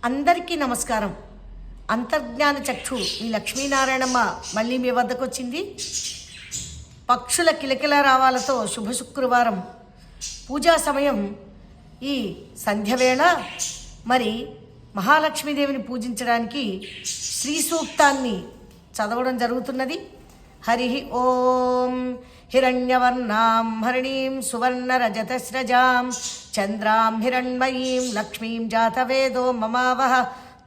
అందరికీ నమస్కారం. అంతర్జ్ఞాన చక్షు ఈ లక్ష్మీనారాయణమ్మ మళ్ళీ మీ వద్దకు వచ్చింది. పక్షుల కిలకిల రావాలతో శుభ శుక్రవారం పూజా సమయం ఈ సంధ్యవేళ మరి మహాలక్ష్మీదేవిని పూజించడానికి శ్రీ సూక్తాన్ని చదవడం జరుగుతున్నది. హరి ఓం హిరణ్యవర్ణాం హరిణీం సువర్ణరజతస్రజాం చంద్రాం హిరణ్మయీం లక్ష్మీం జాతవేదో మమావహ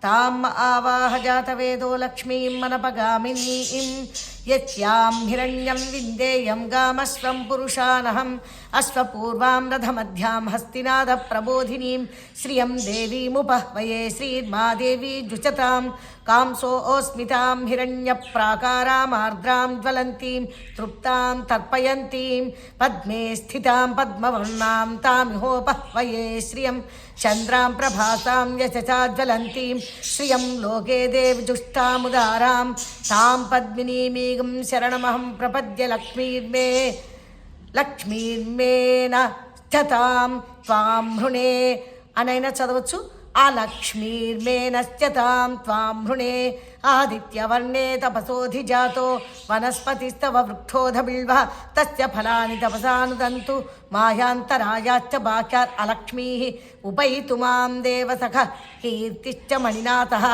తాం ఆవాహ జాతవేదో లక్ష్మీం మనపగామినీం యస్యాం హిరణ్యం విందేయం గామస్వం పురుషానహం అశ్వపూర్వాం రథమధ్యాం హస్తినాద ప్రబోధినీం శ్రియం దేవీముపహ్వయే శ్రీర్మాదేవీ జుచతాం కాంసోస్మితాం హిరణ్యప్రాకారామార్ద్రాం జ్వలంతీం తృప్తాం తర్పయంతీం పద్మే స్థితాం పద్మవర్ణాం తామిహోపహ్వయే శ్రియం చంద్రాం ప్రభాసాం యశసా జ్వలంతీం శ్రియం లోకే దేవజుష్టాముదారాం తాం పద్మినీమీగం శరణమహం ప్రపద్య లక్ష్మీర్మేన స్థతాం త్వాం హృణే అనైనా చదవచ్చు. ఆ లక్ష్మీర్మేనశ్చతాం త్వాం హృణే ఆదిత్యవర్ణే తపసోధిజాతో వనస్పతిస్తవ వృక్షోధ బిల్వ తస్య ఫలాని తపసానుదంతు మాయాంతరాయాశ్చ బాహ్యాత్ అలక్ష్మీ ఉపైతు మాం దేవసఖ కీర్తిశ్చ మణినాథః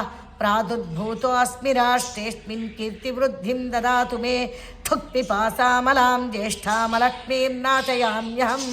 ప్రాదుర్భూతోऽస్మి రాష్ట్రేऽస్మిన్ కీర్తివృద్ధిం దదాతు మే ఠుక్పిపాసామలాం జ్యేష్ఠామలక్ష్మీర్నాశయామ్యహం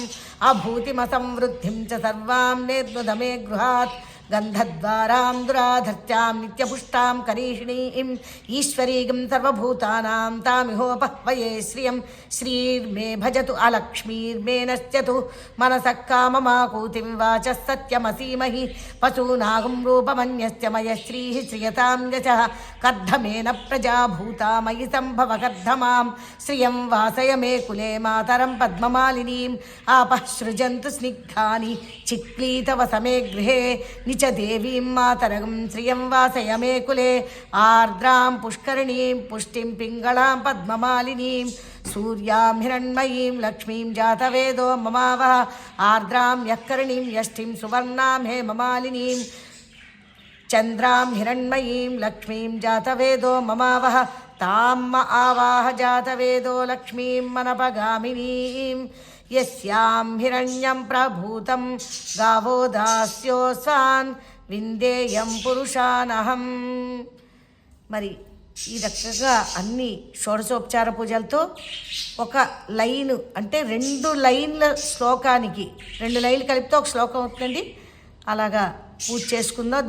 అభూతిమసంవృద్ధిం చ సర్వాం నిర్నుద మే గృహాత్ గంధద్వారాం దురాధర్త్యాం నిత్యపుష్టాం కరీషిణీం ఈశ్వరీగం సర్వభూతానాం తామిహోపహ్వయే శ్రియం శ్రీర్మే భజతు అలక్ష్మీర్మేనశ్చతు మనసః కామమాకూతిం వాచः సత్యమసీమహి పశూనాగం రూపమన్యస్య మయ శ్రీః శ్రియతాం యశః కర్ధమేన ప్రజాభూతా మయి సంభవ కర్ధమాం శ్రియం వాసయ మే కులే మాతరం పద్మమాలినీం ఆపః సృజంతు స్నిగ్ధాని చిక్లీతవసమే గృహే నిచ దేవీం మాతరగం శ్రియం వాసయ మే కులే ఆర్ద్రాం పుష్కరిణీం పుష్టిం పింగళాం పద్మమాలినీం సూర్యాం హిరణ్మయీం లక్ష్మీం జాతవేదో మమావహ ఆర్ద్రాం యఃకరిణీం యష్టిం సువర్ణాం హేమమాలినీం చంద్రాం హిరణ్మయీం లక్ష్మీం జాతవేదో మమావహ తాం ఆవాహ జాతవేదో లక్ష్మీం మనపగామినీం యస్యాం హిరణ్యం ప్రభూతం గావో దాస్యోస్వాన్ విందేయం పురుషానహం. మరి ఈ రకంగా అన్ని షోడశోపచార పూజలతో ఒక లైను అంటే 2 లైన్ల శ్లోకానికి 2 లైన్లు కలిపితే ఒక శ్లోకం అవుతుందండి. అలాగా పూజ చేసుకుందాం.